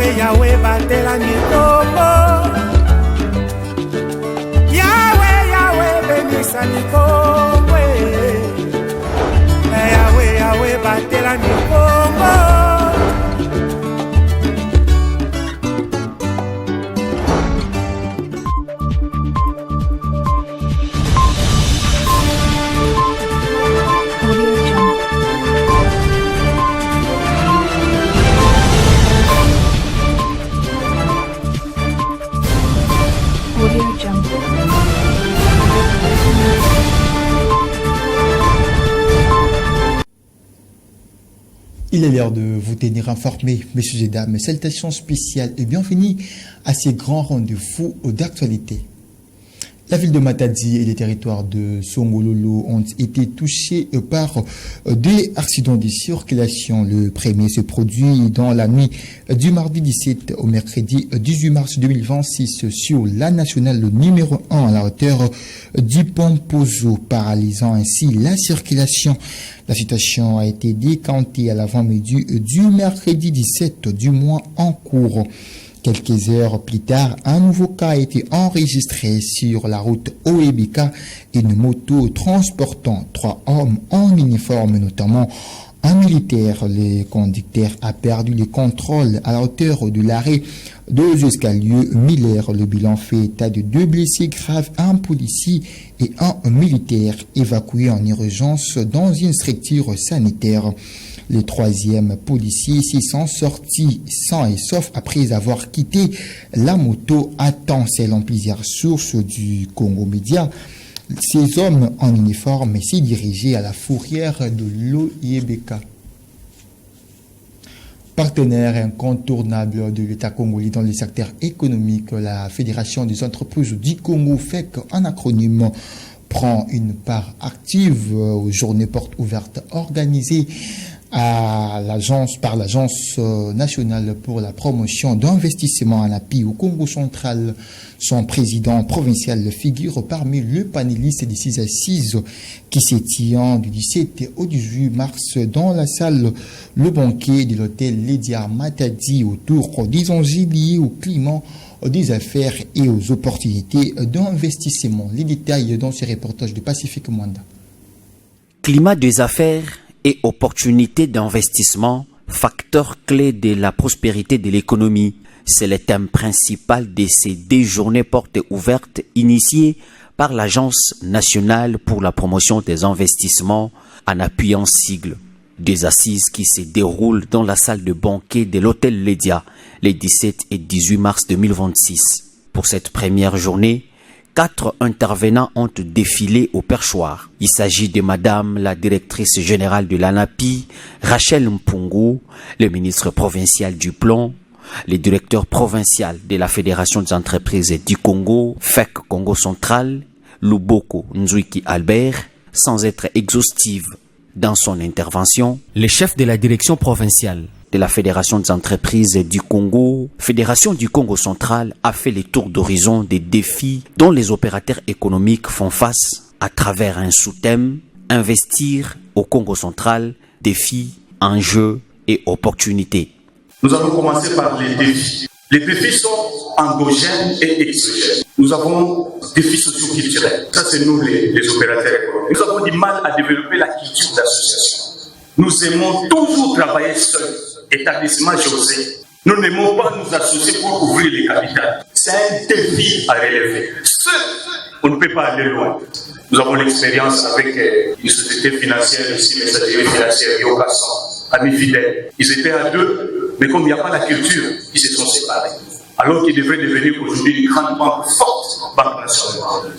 Yahweh, Yahweh, batela mikongo. Yahweh, Yahweh, benisa mikongo. Yahweh, Yahweh, batela mikongo. Il est l'heure de vous tenir informés, messieurs et dames. Salutations spéciales et bienvenue à ces grands rendez-vous d'actualité. La ville de Matadi et les territoires de Songololo ont été touchés par des accidents de circulation. Le premier se produit dans la nuit du mardi 17 au mercredi 18 mars 2026 sur la nationale numéro 1 à la hauteur du pont Pozo, paralysant ainsi la circulation. La situation a été décantée à l'avant-midi du mercredi 17 du mois en cours. Quelques heures plus tard, un nouveau cas a été enregistré sur la route Oebika. Une moto transportant 3 hommes en uniforme, notamment un militaire. Le conducteur a perdu le contrôle à la hauteur de l'arrêt de escaliers Miller. Le bilan fait état de 2 blessés graves, un policier et un militaire évacués en urgence dans une structure sanitaire. Le troisième policier s'y sont sortis sains et saufs après avoir quitté la moto à temps, selon plusieurs sources du Congo Média. Ces hommes en uniforme s'y dirigeaient à la fourrière de l'Oyebeka. Partenaire incontournable de l'État congolais dans le secteur économique, la Fédération des entreprises du Congo, FEC, un acronyme, prend une part active aux journées portes ouvertes organisées par l'Agence nationale pour la promotion d'investissement en appui au Congo central. Son président provincial figure parmi les panélistes des 6 assises qui se tiennent du 17 au 18 mars dans la salle Le Banquet de l'hôtel Lydia Matadi autour des enjeux liés au climat des affaires et aux opportunités d'investissement. Les détails dans ce reportage de Pacifique Mwanda. Climat des affaires et opportunités d'investissement, facteur clé de la prospérité de l'économie. C'est le thème principal de ces 2 journées portes ouvertes initiées par l'Agence nationale pour la promotion des investissements en appui en sigle. Des assises qui se déroulent dans la salle de banquet de l'hôtel Lydia les 17 et 18 mars 2026. Pour cette première journée, 4 intervenants ont défilé au perchoir. Il s'agit de Madame la directrice générale de l'ANAPI, Rachel Mpungu, le ministre provincial du Plan, le directeur provincial de la Fédération des entreprises du Congo, FEC Congo central, Luboko Nzuiki Albert, sans être exhaustive dans son intervention. Le chef de la direction provinciale de la Fédération des entreprises du Congo, Fédération du Congo central, a fait le tour d'horizon des défis dont les opérateurs économiques font face à travers un sous-thème « Investir au Congo central, défis, enjeux et opportunités ». Nous allons commencer par les défis. Les défis sont endogènes et exogènes. Nous avons des défis socio-culturels. Ça, c'est nous les opérateurs économiques. Nous avons du mal à développer la culture d'association. Nous aimons toujours travailler seuls. Établissement José. Nous n'aimons pas nous associer pour ouvrir les capitales. C'est un défi à relever. Seul, on ne peut pas aller loin. Nous avons l'expérience avec une société financière ici, messagerie financière, Yokasson, amis fidèles. Ils étaient à 2, mais comme il n'y a pas la culture, ils se sont séparés. Alors qu'ils devraient devenir aujourd'hui une grande banque forte, banque nationale.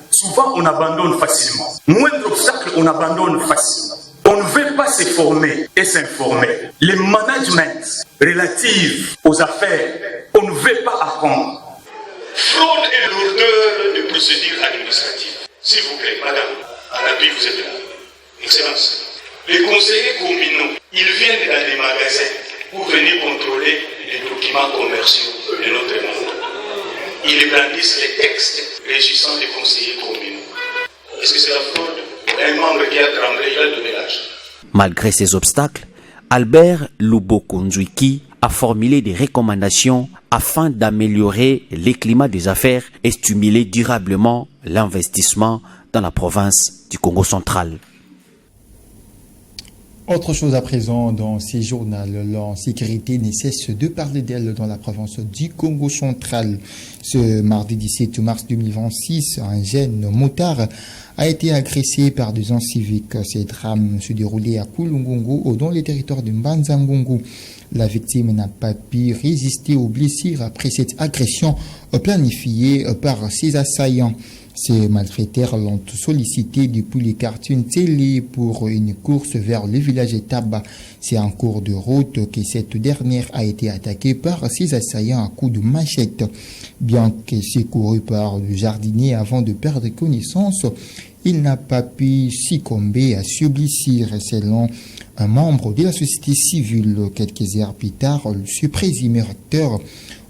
Souvent, on abandonne facilement. Moindre obstacle, on abandonne facilement. On ne veut pas se former et s'informer. Le management relatif aux affaires, on ne veut pas apprendre. Fraude et lourdeur de procédures administratives. S'il vous plaît, madame, à l'appui, vous êtes là. Excellence. Les conseillers communaux, ils viennent dans les magasins pour venir contrôler les documents commerciaux de notre monde. Ils brandissent les textes régissant les conseillers communaux. Est-ce que c'est la fraude? Un membre qui a tremblé, il a donné l'âge. Malgré ces obstacles, Albert Luboko Nzuiki a formulé des recommandations afin d'améliorer les climats des affaires et stimuler durablement l'investissement dans la province du Congo central. Autre chose à présent dans ces journaux, l'insécurité ne cesse de parler d'elle dans la province du Congo central. Ce mardi 17 mars 2026, un jeune motard a été agressé par des civiques. Ces drames se déroulaient à Kulungungu, dans les territoires de Mbanzangungu. La victime n'a pas pu résister aux blessures après cette agression planifiée par ses assaillants. Ces malfaiteurs l'ont sollicité depuis les quartiers Ntseli pour une course vers le village Taba. C'est en cours de route que cette dernière a été attaquée par ses assaillants à coups de machette. Bien que secouru par le jardinier avant de perdre connaissance, il n'a pas pu succomber à ce blessure. Selon un membre de la société civile, quelques heures plus tard, ce présumé acteur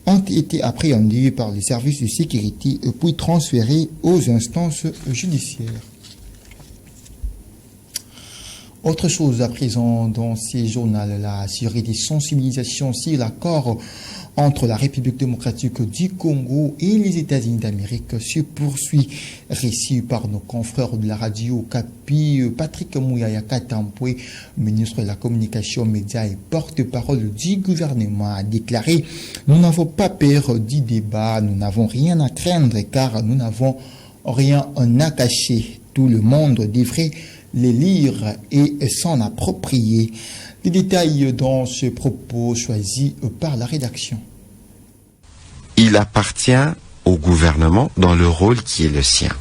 ont été appréhendés par les services de sécurité puis transférés aux instances judiciaires. Autre chose à présent dans ces journaux, la série des sensibilisations sur l'accord entre la République démocratique du Congo et les États-Unis d'Amérique se poursuit. Récit par nos confrères de la radio Capi, Patrick Mouyaya Katampoué, ministre de la Communication, Médias et porte-parole du gouvernement, a déclaré « Nous n'avons pas peur du débat, nous n'avons rien à craindre car nous n'avons rien à cacher. Tout le monde devrait les lire et s'en approprier. » Les détails dans ce propos choisi par la rédaction. Il appartient au gouvernement, dans le rôle qui est le sien,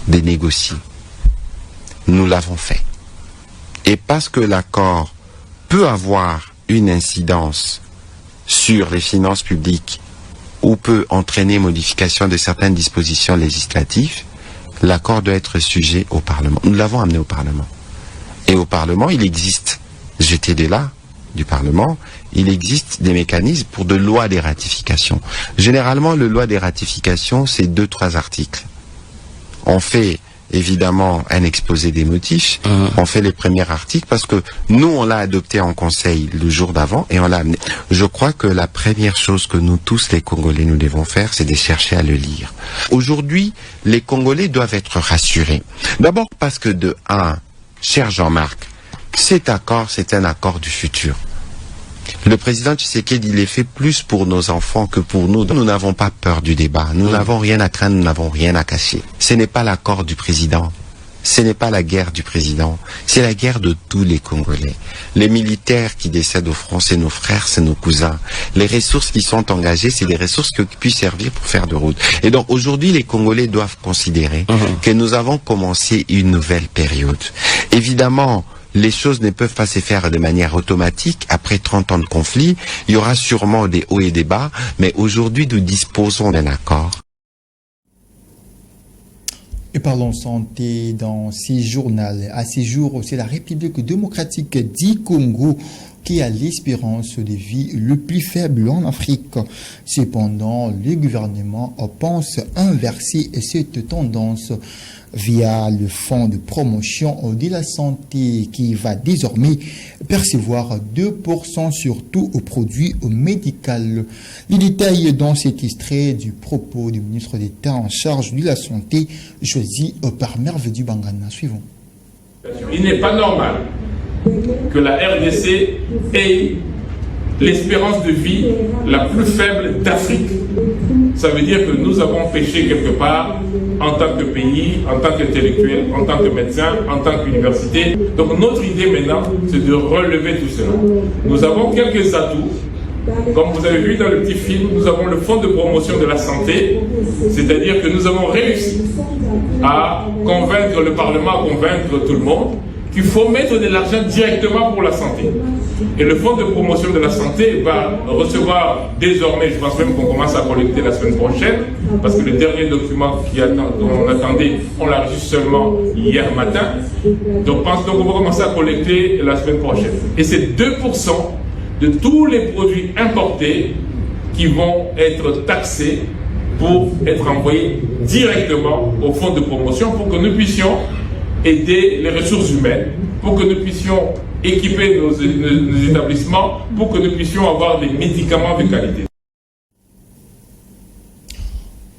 de négocier. Nous l'avons fait. Et parce que l'accord peut avoir une incidence sur les finances publiques ou peut entraîner modification de certaines dispositions législatives, l'accord doit être sujet au Parlement. Nous l'avons amené au Parlement. Et au Parlement, il existe, j'étais de là, du Parlement, il existe des mécanismes pour de lois des ratifications. Généralement, le loi des ratifications, c'est 2-3 articles. On fait évidemment un exposé des motifs, on fait les premiers articles parce que nous, on l'a adopté en conseil le jour d'avant et on l'a amené. Je crois que la première chose que nous tous, les Congolais, nous devons faire, c'est de chercher à le lire. Aujourd'hui, les Congolais doivent être rassurés. D'abord parce que de un, cher Jean-Marc, cet accord, c'est un accord du futur. Le président Tshisekedi, il est fait plus pour nos enfants que pour nous. Nous n'avons pas peur du débat. Nous n'avons rien à craindre, nous n'avons rien à cacher. Ce n'est pas l'accord du président. Ce n'est pas la guerre du président. C'est la guerre de tous les Congolais. Les militaires qui décèdent au front, c'est nos frères, c'est nos cousins. Les ressources qui sont engagées, c'est des ressources qui puissent servir pour faire de route. Et donc aujourd'hui, les Congolais doivent considérer que nous avons commencé une nouvelle période. Évidemment, les choses ne peuvent pas se faire de manière automatique. Après 30 ans de conflit, il y aura sûrement des hauts et des bas, mais aujourd'hui, nous disposons d'un accord. Et parlons santé dans ces journaux. À ces jours, c'est la République démocratique du Congo qui a l'espérance de vie le plus faible en Afrique. Cependant, le gouvernement pense inverser cette tendance via le fonds de promotion de la santé qui va désormais percevoir 2% sur tout aux produits médicaux. Les détails dans cet extrait du propos du ministre d'État en charge de la santé choisi par Merveille du Bangana. Suivons. Il n'est pas normal que la RDC ait l'espérance de vie la plus faible d'Afrique. Ça veut dire que nous avons péché quelque part en tant que pays, en tant qu'intellectuel, en tant que médecin, en tant qu'université. Donc notre idée maintenant, c'est de relever tout cela. Nous avons quelques atouts. Comme vous avez vu dans le petit film, nous avons le fonds de promotion de la santé, c'est-à-dire que nous avons réussi à convaincre le Parlement, à convaincre tout le monde qu'il faut mettre de l'argent directement pour la santé. Et le fonds de promotion de la santé va recevoir désormais, je pense même qu'on commence à collecter la semaine prochaine, parce que le dernier document qu'on attendait, on l'a reçu seulement hier matin. Donc on va commencer à collecter la semaine prochaine. Et c'est 2% de tous les produits importés qui vont être taxés pour être envoyés directement au fonds de promotion pour que nous puissions aider les ressources humaines, pour que nous puissions équiper nos établissements pour que nous puissions avoir des médicaments de qualité.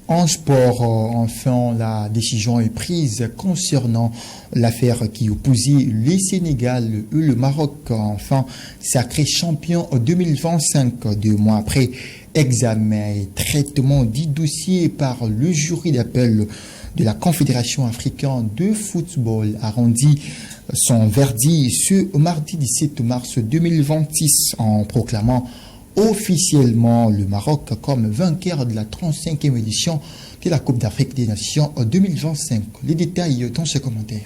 En sport, enfin, la décision est prise concernant l'affaire qui opposait le Sénégal et le Maroc, enfin sacré champion en 2025, 2 mois après examen et traitement du dossier par le jury d'appel de la Confédération africaine de football a rendu son verdict ce mardi 17 mars 2026 en proclamant officiellement le Maroc comme vainqueur de la 35e édition de la Coupe d'Afrique des Nations en 2025. Les détails dans ce commentaire.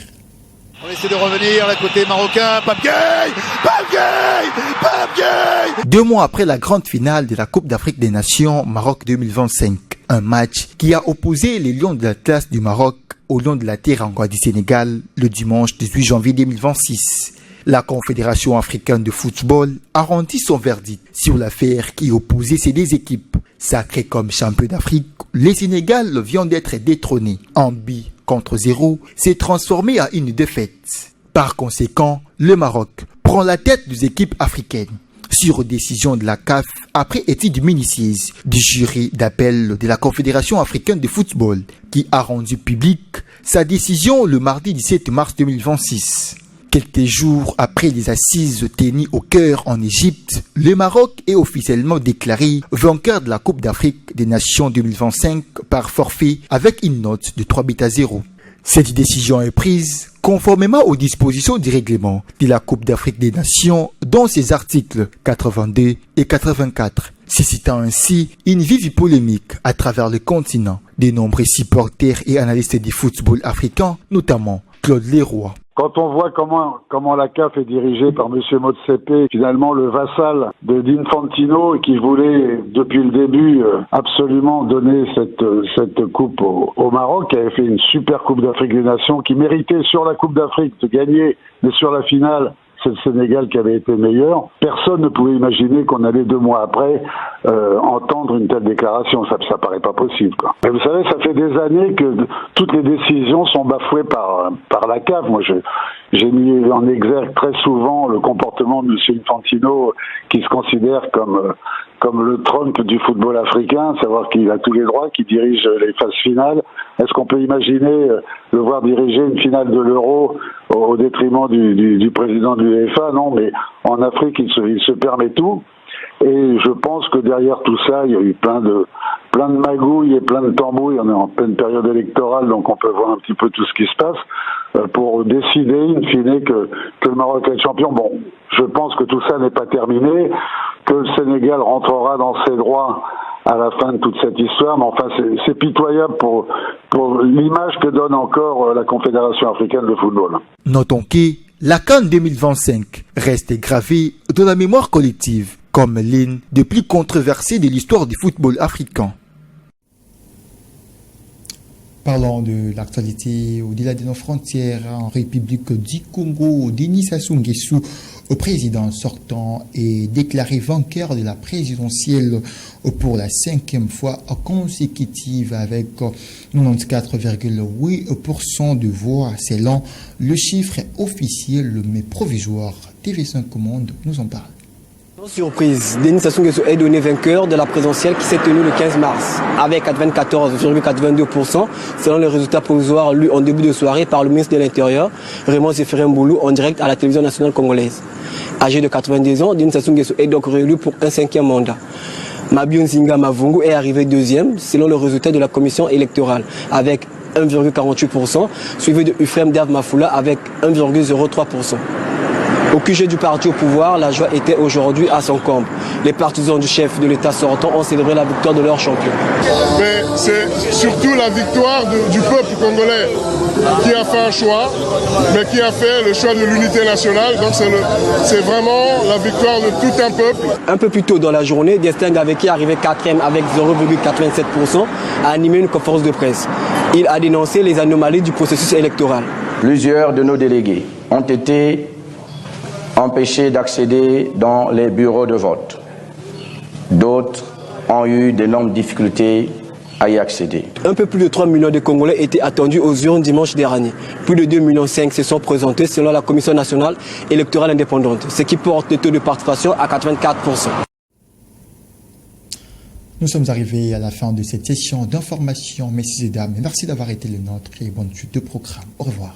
On essaie de revenir, à côté marocain, Pape Gueye. 2 mois après la grande finale de la Coupe d'Afrique des Nations Maroc 2025, un match qui a opposé les Lions de l'Atlas du Maroc aux Lions de la Teranga du Sénégal le dimanche 18 janvier 2026. La Confédération africaine de football a rendu son verdict sur l'affaire qui opposait ces deux équipes. Sacré comme champion d'Afrique, le Sénégal vient d'être détrôné. Un but contre 0 s'est transformé en une défaite. Par conséquent, le Maroc prend la tête des équipes africaines. Sur décision de la CAF, après étude minutieuse du jury d'appel de la Confédération africaine de football, qui a rendu publique sa décision le mardi 17 mars 2026. Quelques jours après les assises tenues au Caire en Égypte, le Maroc est officiellement déclaré vainqueur de la Coupe d'Afrique des Nations 2025 par forfait avec une note de 3-0. Cette décision est prise conformément aux dispositions du règlement de la Coupe d'Afrique des Nations dans ses articles 82 et 84, suscitant ainsi une vive polémique à travers le continent. De nombreux supporters et analystes du football africain, notamment Claude Leroy. Quand on voit comment la CAF est dirigée par M. Motsepe, finalement le vassal de d'Infantino, qui voulait depuis le début absolument donner cette coupe au Maroc, qui avait fait une super Coupe d'Afrique des Nations, qui méritait sur la Coupe d'Afrique de gagner, mais sur la finale, c'est le Sénégal qui avait été meilleur. Personne ne pouvait imaginer qu'on allait 2 mois après entendre une telle déclaration. Ça paraît pas possible, quoi. Et vous savez, ça fait des années que toutes les décisions sont bafouées par la CAF. Moi, j'ai mis en exergue très souvent le comportement de M. Infantino, qui se considère comme le Trump du football africain, savoir qu'il a tous les droits, qu'il dirige les phases finales. Est-ce qu'on peut imaginer le voir diriger une finale de l'Euro au détriment du président de l'UEFA? Non, mais en Afrique, il se permet tout. Et je pense que derrière tout ça, il y a eu plein de magouilles et plein de tambouilles. On est en pleine période électorale, donc on peut voir un petit peu tout ce qui se passe pour décider, in fine, que le Maroc est champion. Bon, je pense que tout ça n'est pas terminé, que le Sénégal rentrera dans ses droits à la fin de toute cette histoire, mais enfin c'est pitoyable pour l'image que donne encore la Confédération africaine de football. Notons que la CAN 2025 reste gravée dans la mémoire collective comme l'une des plus controversées de l'histoire du football africain. Parlons de l'actualité au-delà de nos frontières en République du Congo. Denis Sassou Nguesso, président sortant, est déclaré vainqueur de la présidentielle pour la 5e fois consécutive avec 94,8% de voix selon le chiffre officiel mais provisoire. TV5 Monde nous en parle. Sans surprise, Denis Sassou Nguesso est donné vainqueur de la présidentielle qui s'est tenue le 15 mars avec 94,82% selon les résultats provisoires lus en début de soirée par le ministre de l'Intérieur, Raymond Zéphirine Boulou, en direct à la télévision nationale congolaise. Âgé de 90 ans, Denis Sassou Nguesso est donc réélu pour un 5e mandat. Mabio Nzinga Mavungu est arrivé 2e selon le résultat de la commission électorale avec 1,48%, suivi de Ufrem Dav Mafoula avec 1,03%. Au QG du parti au pouvoir, la joie était aujourd'hui à son comble. Les partisans du chef de l'État sortant ont célébré la victoire de leur champion. Mais c'est surtout la victoire du peuple congolais qui a fait un choix, mais qui a fait le choix de l'unité nationale. Donc c'est vraiment la victoire de tout un peuple. Un peu plus tôt dans la journée, Destin Gaveki, arrivé 4e avec 0,87%, a animé une conférence de presse. Il a dénoncé les anomalies du processus électoral. Plusieurs de nos délégués ont été empêchés d'accéder dans les bureaux de vote. D'autres ont eu d'énormes difficultés à y accéder. Un peu plus de 3 millions de Congolais étaient attendus aux urnes dimanche dernier. Plus de 2,5 millions se sont présentés selon la Commission nationale électorale indépendante, ce qui porte le taux de participation à 84%. Nous sommes arrivés à la fin de cette session d'information, messieurs et dames. Merci d'avoir été le nôtre et bonne suite de programme. Au revoir.